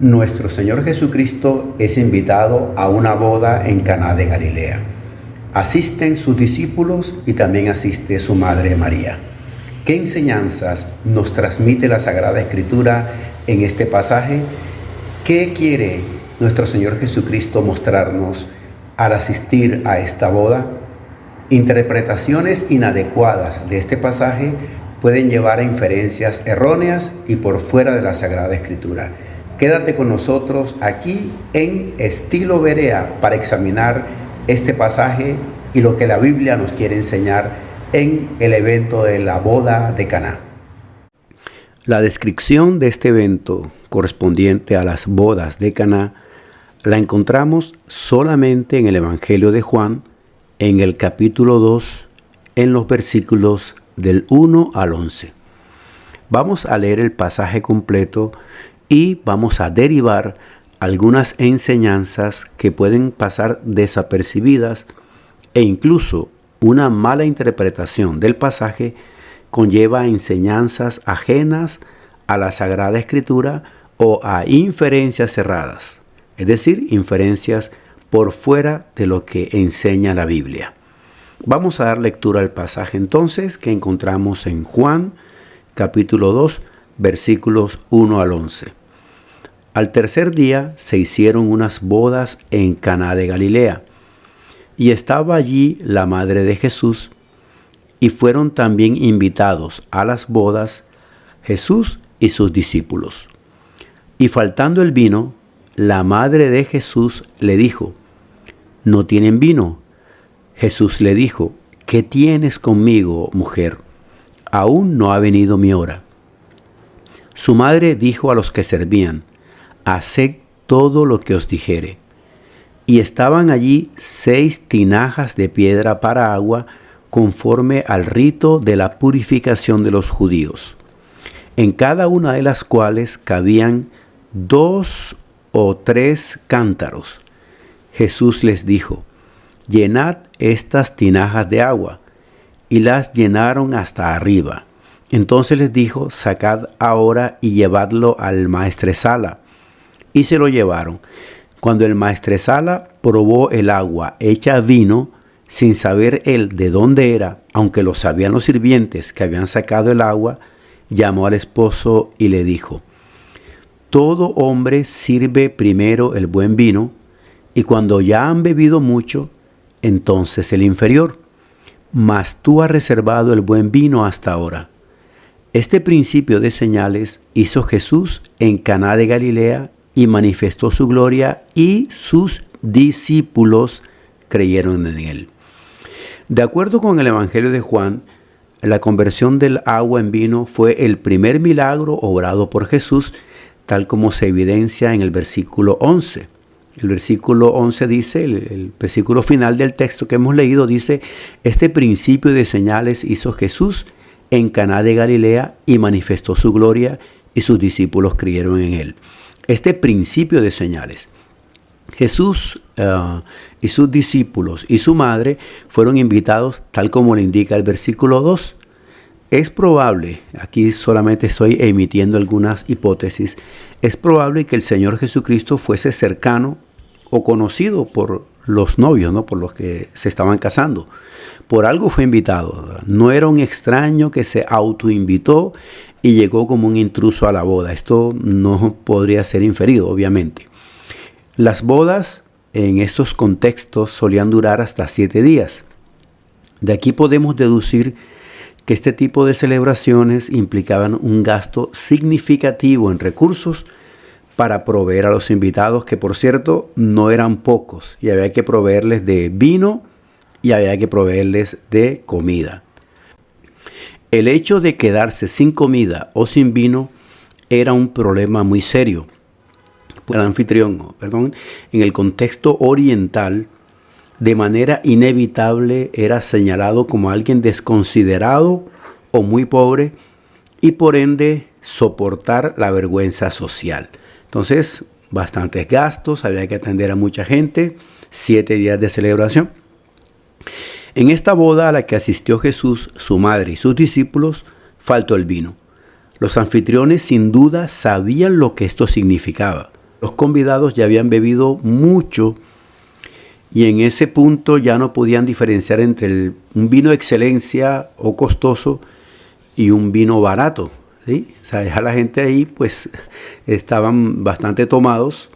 Nuestro Señor Jesucristo es invitado a una boda en Caná de Galilea. Asisten sus discípulos y también asiste su madre María. ¿Qué enseñanzas nos transmite la Sagrada Escritura en este pasaje? ¿Qué quiere nuestro Señor Jesucristo mostrarnos al asistir a esta boda? Interpretaciones inadecuadas de este pasaje pueden llevar a inferencias erróneas y por fuera de la Sagrada Escritura. Quédate con nosotros aquí en Estilo Berea para examinar este pasaje y lo que la Biblia nos quiere enseñar en el evento de la boda de Caná. La descripción de este evento correspondiente a las bodas de Caná la encontramos solamente en el Evangelio de Juan, en el capítulo 2, en los versículos del 1 al 11. Vamos a leer el pasaje completo y vamos a derivar algunas enseñanzas que pueden pasar desapercibidas e incluso una mala interpretación del pasaje conlleva enseñanzas ajenas a la Sagrada Escritura o a inferencias cerradas, es decir, inferencias por fuera de lo que enseña la Biblia. Vamos a dar lectura al pasaje entonces que encontramos en Juan capítulo 2 versículos 1 al 11. Al tercer día se hicieron unas bodas en Caná de Galilea, y estaba allí la madre de Jesús, y fueron también invitados a las bodas Jesús y sus discípulos. Y faltando el vino, la madre de Jesús le dijo: ¿No tienen vino? Jesús le dijo: ¿Qué tienes conmigo, mujer? Aún no ha venido mi hora. Su madre dijo a los que servían: Haced todo lo que os dijere. Y estaban allí 6 tinajas de piedra para agua, conforme al rito de la purificación de los judíos, en cada una de las cuales cabían 2 o 3 cántaros. Jesús les dijo: Llenad estas tinajas de agua. Y las llenaron hasta arriba. Entonces les dijo: Sacad ahora y llevadlo al maestresala. Y se lo llevaron. Cuando el maestresala probó el agua hecha vino, sin saber él de dónde era, aunque lo sabían los sirvientes que habían sacado el agua, llamó al esposo y le dijo: Todo hombre sirve primero el buen vino, y cuando ya han bebido mucho, entonces el inferior. Mas tú has reservado el buen vino hasta ahora. Este principio de señales hizo Jesús en Caná de Galilea y manifestó su gloria, y sus discípulos creyeron en él. De acuerdo con el Evangelio de Juan, la conversión del agua en vino fue el primer milagro obrado por Jesús, tal como se evidencia en el versículo 11. El versículo 11 dice, el versículo final del texto que hemos leído dice: Este principio de señales hizo Jesús en Caná de Galilea y manifestó su gloria, y sus discípulos creyeron en él. Este principio de señales. Jesús y sus discípulos y su madre fueron invitados tal como le indica el versículo 2. Es probable, aquí solamente estoy emitiendo algunas hipótesis, es probable que el Señor Jesucristo fuese cercano o conocido por los novios, ¿no? Por los que se estaban casando. Por algo fue invitado. No era un extraño que se autoinvitó y llegó como un intruso a la boda. Esto no podría ser inferido, obviamente. Las bodas en estos contextos solían durar hasta 7 días. De aquí podemos deducir que este tipo de celebraciones implicaban un gasto significativo en recursos para proveer a los invitados, que por cierto no eran pocos, y había que proveerles de vino y había que proveerles de comida. El hecho de quedarse sin comida o sin vino era un problema muy serio. El anfitrión, en el contexto oriental, de manera inevitable era señalado como alguien desconsiderado o muy pobre, y por ende soportar la vergüenza social. Entonces, bastantes gastos, había que atender a mucha gente, 7 días de celebración. En esta boda a la que asistió Jesús, su madre y sus discípulos, faltó el vino. Los anfitriones sin duda sabían lo que esto significaba. Los convidados ya habían bebido mucho y en ese punto ya no podían diferenciar entre un vino de excelencia o costoso y un vino barato, ¿sí? O sea, ya la gente ahí pues estaban bastante tomados,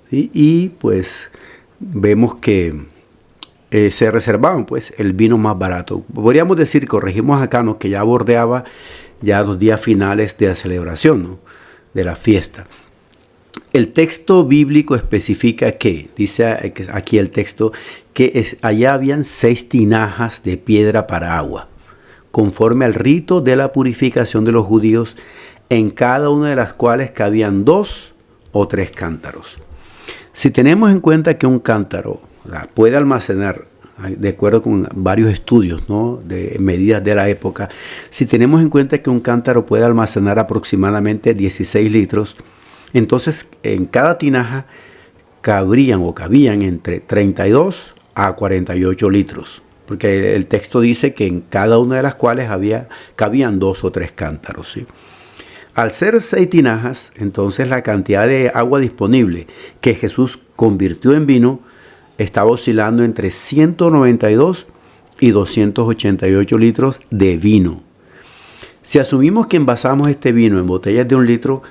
¿sí? Y pues vemos que se reservaban pues el vino más barato. Podríamos decir, corregimos acá, ¿no?, que ya bordeaba ya los días finales de la celebración, ¿no?, de la fiesta. El texto bíblico especifica que, dice aquí el texto, que allá habían 6 tinajas de piedra para agua, conforme al rito de la purificación de los judíos, en cada una de las cuales cabían 2 o 3 cántaros. Si tenemos en cuenta que un cántaro puede almacenar, de acuerdo con varios estudios, ¿no?, de medidas de la época, si tenemos en cuenta que un cántaro puede almacenar aproximadamente 16 litros, entonces en cada tinaja cabían entre 32 a 48 litros, porque el texto dice que en cada una de las cuales cabían 2 o 3 cántaros, ¿sí? Al ser 6 tinajas, entonces la cantidad de agua disponible que Jesús convirtió en vino estaba oscilando entre 192 y 288 litros de vino. Si asumimos que envasamos este vino en botellas de 1 litro,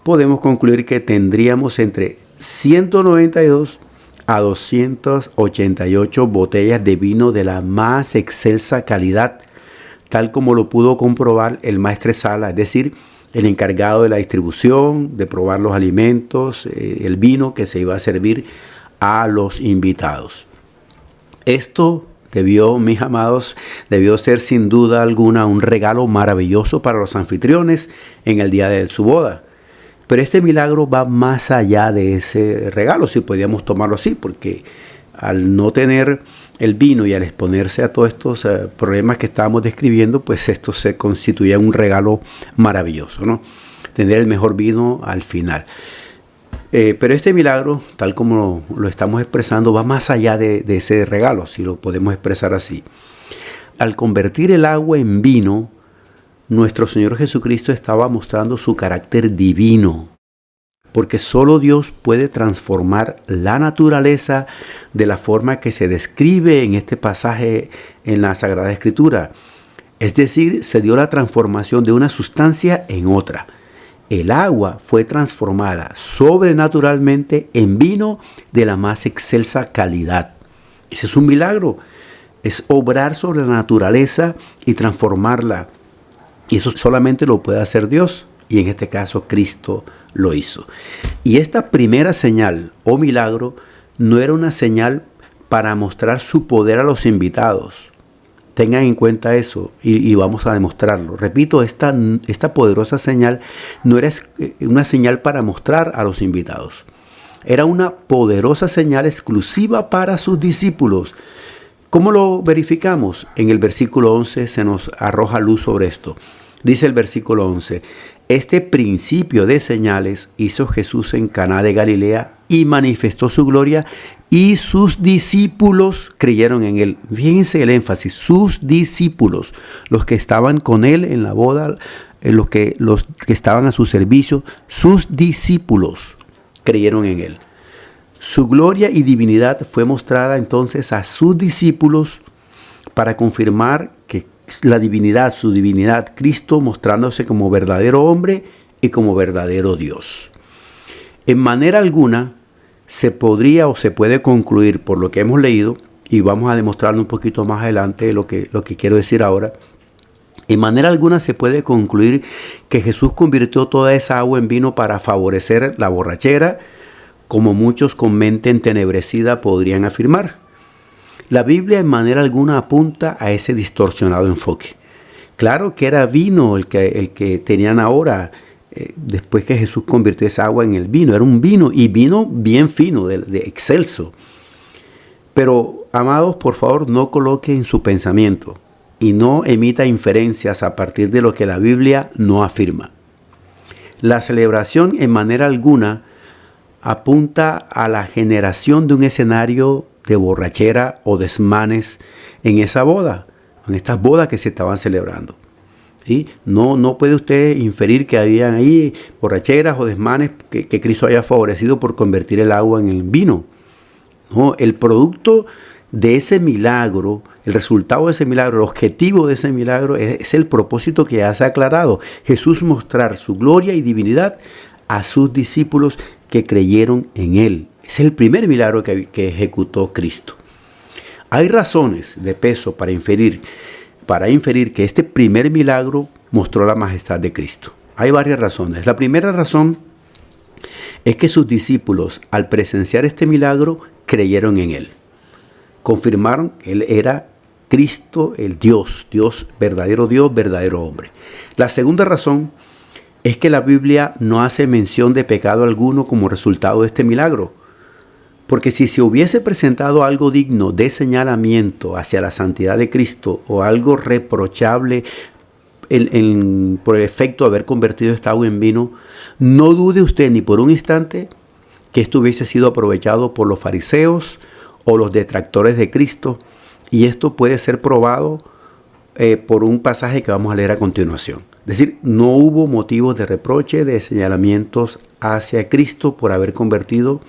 podemos concluir que tendríamos entre 192 a 288 botellas de vino de la más excelsa calidad, tal como lo pudo comprobar el maestresala, es decir, el encargado de la distribución, de probar los alimentos, el vino que se iba a servir a los invitados. Esto mis amados, debió ser sin duda alguna un regalo maravilloso para los anfitriones en el día de su boda. Pero este milagro va más allá de ese regalo, si podíamos tomarlo así, porque al no tener el vino y al exponerse a todos estos problemas que estábamos describiendo, pues esto se constituía un regalo maravilloso, ¿no? Tener el mejor vino al final. Pero este milagro, tal como lo estamos expresando, va más allá de ese regalo, si lo podemos expresar así. Al convertir el agua en vino, nuestro Señor Jesucristo estaba mostrando su carácter divino, porque solo Dios puede transformar la naturaleza de la forma que se describe en este pasaje en la Sagrada Escritura. Es decir, se dio la transformación de una sustancia en otra. El agua fue transformada sobrenaturalmente en vino de la más excelsa calidad. Ese es un milagro. Es obrar sobre la naturaleza y transformarla. Y eso solamente lo puede hacer Dios. Y en este caso Cristo lo hizo. Y esta primera señal o milagro no era una señal para mostrar su poder a los invitados. Tengan en cuenta eso y vamos a demostrarlo. Repito, esta poderosa señal no era una señal para mostrar a los invitados. Era una poderosa señal exclusiva para sus discípulos. ¿Cómo lo verificamos? En el versículo 11 se nos arroja luz sobre esto. Dice el versículo 11, este principio de señales hizo Jesús en Caná de Galilea y manifestó su gloria y sus discípulos creyeron en él. Fíjense el énfasis, sus discípulos, los que estaban con él en la boda, los que estaban a su servicio, sus discípulos creyeron en él. Su gloria y divinidad fue mostrada entonces a sus discípulos para confirmar que su divinidad, Cristo mostrándose como verdadero hombre y como verdadero Dios. En manera alguna se podría o se puede concluir por lo que hemos leído, y vamos a demostrarlo un poquito más adelante lo que quiero decir ahora. En manera alguna se puede concluir que Jesús convirtió toda esa agua en vino para favorecer la borrachera, como muchos con mente entenebrecida podrían afirmar. La Biblia en manera alguna apunta a ese distorsionado enfoque. Claro que era vino el que tenían ahora, después que Jesús convirtió esa agua en el vino. Era un vino, y vino bien fino, de excelso. Pero, amados, por favor, no coloquen su pensamiento y no emita inferencias a partir de lo que la Biblia no afirma. La celebración en manera alguna apunta a la generación de un escenario de borrachera o desmanes en esa boda, en estas bodas que se estaban celebrando. ¿sí? No puede usted inferir que habían ahí borracheras o desmanes que Cristo haya favorecido por convertir el agua en el vino. No, el producto de ese milagro, el resultado de ese milagro, el objetivo de ese milagro es el propósito que ya se ha aclarado. Jesús mostrar su gloria y divinidad a sus discípulos que creyeron en Él. Es el primer milagro que ejecutó Cristo. Hay razones de peso para inferir que este primer milagro mostró la majestad de Cristo. Hay varias razones. La primera razón es que sus discípulos, al presenciar este milagro, creyeron en Él. Confirmaron que Él era Cristo, el Dios, verdadero hombre. La segunda razón es que la Biblia no hace mención de pecado alguno como resultado de este milagro. Porque si se hubiese presentado algo digno de señalamiento hacia la santidad de Cristo o algo reprochable por el efecto de haber convertido esta agua en vino, no dude usted ni por un instante que esto hubiese sido aprovechado por los fariseos o los detractores de Cristo. Y esto puede ser probado por un pasaje que vamos a leer a continuación. Es decir, no hubo motivos de reproche, de señalamientos hacia Cristo por haber convertido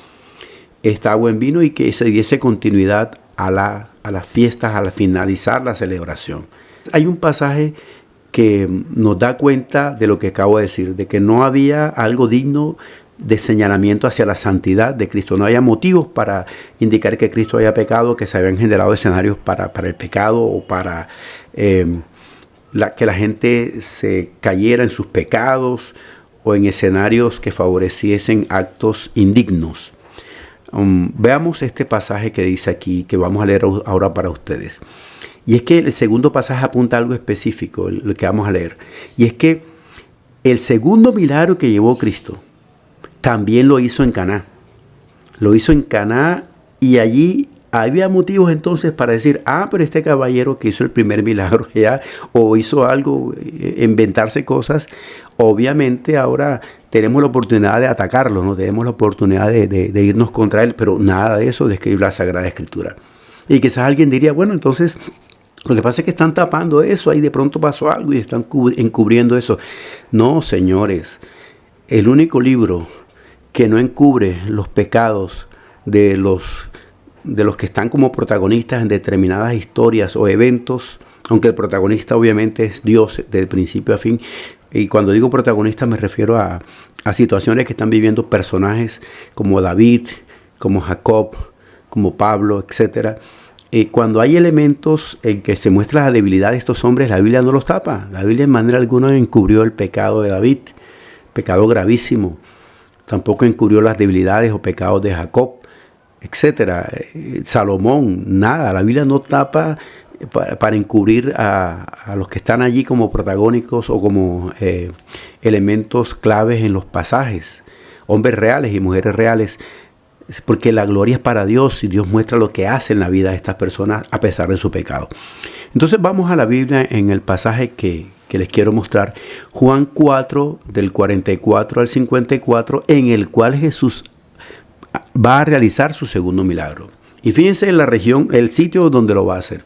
esta agua en vino y que se diese continuidad a las fiestas, al finalizar la celebración. Hay un pasaje que nos da cuenta de lo que acabo de decir, de que no había algo digno de señalamiento hacia la santidad de Cristo. No había motivos para indicar que Cristo había pecado, que se habían generado escenarios para el pecado o para que la gente se cayera en sus pecados o en escenarios que favoreciesen actos indignos. Veamos este pasaje que dice aquí, que vamos a leer ahora para ustedes. Y es que el segundo pasaje apunta a algo específico, el que vamos a leer. Y es que el segundo milagro que llevó Cristo también lo hizo en Caná. Lo hizo en Caná y allí había motivos entonces para decir, pero este caballero que hizo el primer milagro ya, o hizo algo, inventarse cosas, obviamente ahora tenemos la oportunidad de atacarlo, ¿no? Tenemos la oportunidad de irnos contra él, pero nada de eso describe la Sagrada Escritura. Y quizás alguien diría, bueno, entonces lo que pasa es que están tapando eso, ahí de pronto pasó algo y están encubriendo eso. No, señores, el único libro que no encubre los pecados de los que están como protagonistas en determinadas historias o eventos, aunque el protagonista obviamente es Dios de principio a fin. Y cuando digo protagonista me refiero a situaciones que están viviendo personajes como David, como Jacob, como Pablo, etc. Cuando hay elementos en que se muestra la debilidad de estos hombres, la Biblia no los tapa. La Biblia en manera alguna encubrió el pecado de David, pecado gravísimo. Tampoco encubrió las debilidades o pecados de Jacob, etcétera. Salomón, nada. La Biblia no tapa para encubrir a los que están allí como protagónicos o como elementos claves en los pasajes. Hombres reales y mujeres reales. Porque la gloria es para Dios y Dios muestra lo que hace en la vida de estas personas a pesar de su pecado. Entonces vamos a la Biblia en el pasaje que les quiero mostrar. Juan 4, del 44 al 54, en el cual Jesús va a realizar su segundo milagro. Y fíjense en la región, el sitio donde lo va a hacer.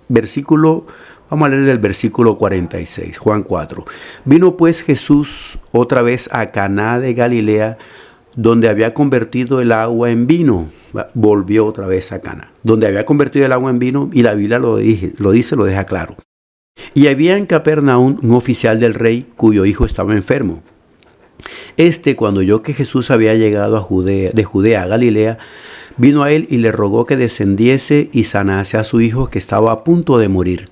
Vamos a leer el versículo 46, Juan 4. Vino pues Jesús otra vez a Caná de Galilea, donde había convertido el agua en vino. Volvió otra vez a Caná, donde había convertido el agua en vino, y la Biblia lo deja claro. Y había en Capernaum un oficial del rey cuyo hijo estaba enfermo. Cuando oyó que Jesús había llegado de Judea a Galilea, vino a él y le rogó que descendiese y sanase a su hijo que estaba a punto de morir.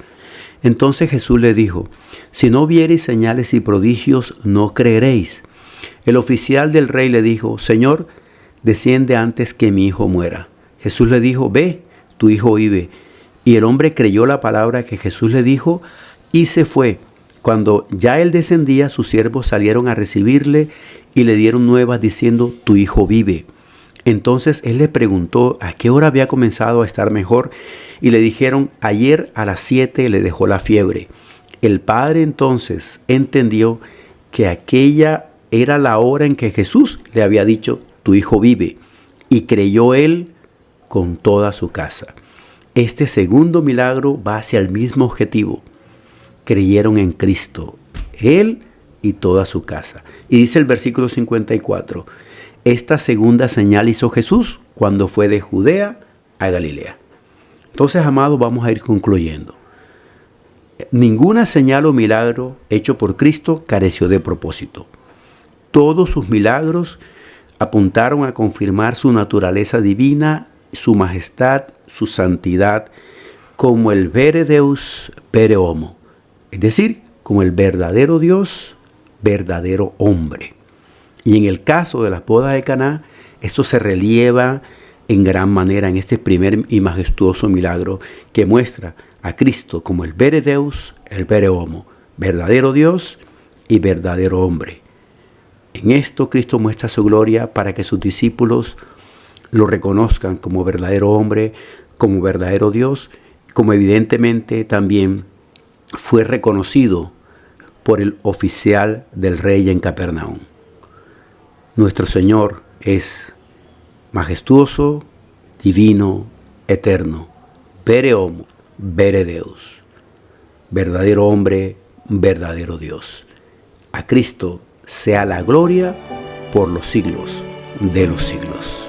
Entonces Jesús le dijo, si no viereis señales y prodigios, no creeréis. El oficial del rey le dijo, Señor, desciende antes que mi hijo muera. Jesús le dijo, ve, tu hijo vive. Y el hombre creyó la palabra que Jesús le dijo y se fue. Cuando ya él descendía, sus siervos salieron a recibirle y le dieron nuevas diciendo, tu hijo vive. Entonces él le preguntó a qué hora había comenzado a estar mejor y le dijeron, ayer a las 7 le dejó la fiebre. El padre entonces entendió que aquella era la hora en que Jesús le había dicho, tu hijo vive, y creyó él con toda su casa. Este segundo milagro va hacia el mismo objetivo. creyeron en Cristo, él y toda su casa. Y dice el versículo 54, esta segunda señal hizo Jesús cuando fue de Judea a Galilea. Entonces, amados, vamos a ir concluyendo. Ninguna señal o milagro hecho por Cristo careció de propósito. Todos sus milagros apuntaron a confirmar su naturaleza divina, su majestad, su santidad, como el vere Deus, vere homo. Es decir, como el verdadero Dios, verdadero hombre. Y en el caso de las bodas de Caná, esto se relieva en gran manera en este primer y majestuoso milagro que muestra a Cristo como el vere Deus, el vere homo, verdadero Dios y verdadero hombre. En esto Cristo muestra su gloria para que sus discípulos lo reconozcan como verdadero hombre, como verdadero Dios, como evidentemente también fue reconocido por el oficial del rey en Capernaum. Nuestro Señor es majestuoso, divino, eterno, vere homo, vere Deus, verdadero hombre, verdadero Dios. A Cristo sea la gloria por los siglos de los siglos.